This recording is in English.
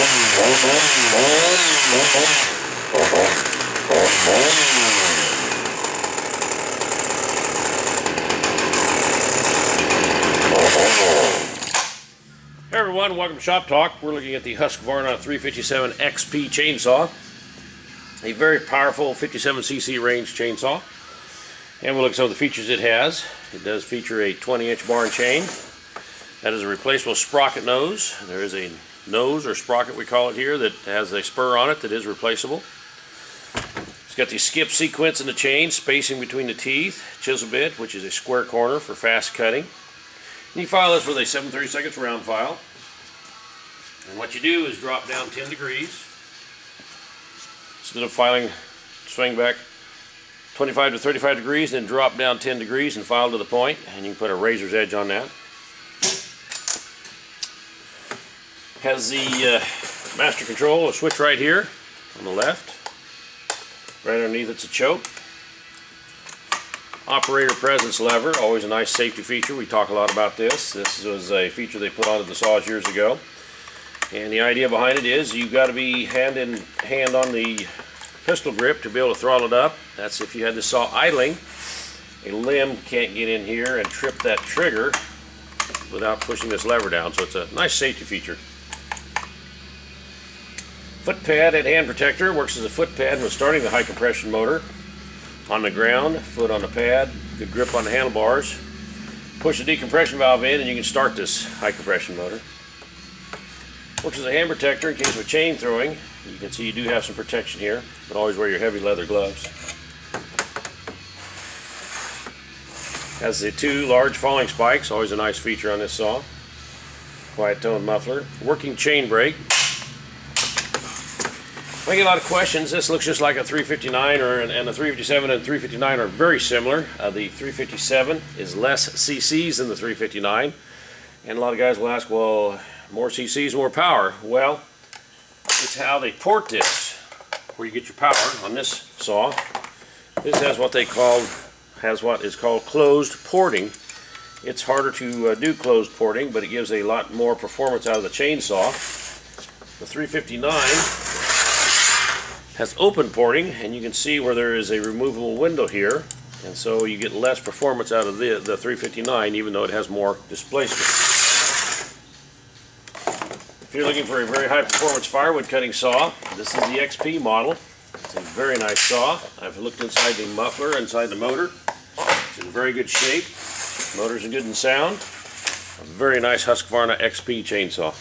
Hey everyone, welcome to Shop Talk. We're looking at the Husqvarna 357 XP chainsaw, a very powerful 57cc range chainsaw. And we'll look at some of the features it has. It does feature a 20-inch bar and chain. That is a replaceable sprocket nose. There is a nose or sprocket, we call it here, that has a spur on it that is replaceable. It's got the skip sequence in the chain, spacing between the teeth, chisel bit, which is a square corner for fast cutting. And you file this with a 7/32 round file. And what you do is drop down 10 degrees. Instead of filing, swing back 25 to 35 degrees, then drop down 10 degrees and file to the point, and you can put a razor's edge on that. Has the master control, a switch right here on the left. Right underneath it's a choke. Operator presence lever, always a nice safety feature. We talk a lot about this. This was a feature they put onto the saws years ago. And the idea behind it is you've got to be hand in hand on the pistol grip to be able to throttle it up. That's if you had the saw idling, a limb can't get in here and trip that trigger without pushing this lever down. So it's a nice safety feature. Foot pad and hand protector works as a foot pad when starting the high compression motor. On the ground, foot on the pad, good grip on the handlebars. Push the decompression valve in and you can start this high compression motor. Works as a hand protector in case of chain throwing. You can see you do have some protection here, but always wear your heavy leather gloves. Has the two large falling spikes, always a nice feature on this saw. Quiet tone muffler. Working chain brake. I get a lot of questions. This looks just like a 359 and the 357 and 359 are very similar. The 357 is less cc's than the 359. And a lot of guys will ask, well, more cc's, more power. Well, it's how they port this, where you get your power on this saw. This has what is called closed porting. It's harder to do closed porting, but it gives a lot more performance out of the chainsaw. The 359 has open porting, and you can see where there is a removable window here, and so you get less performance out of the 359, even though it has more displacement. If you're looking for a very high performance firewood cutting saw, this is the XP model. It's a very nice saw. I've looked inside the muffler, inside the motor. It's in very good shape. Motor's in good and sound. A very nice Husqvarna XP chainsaw.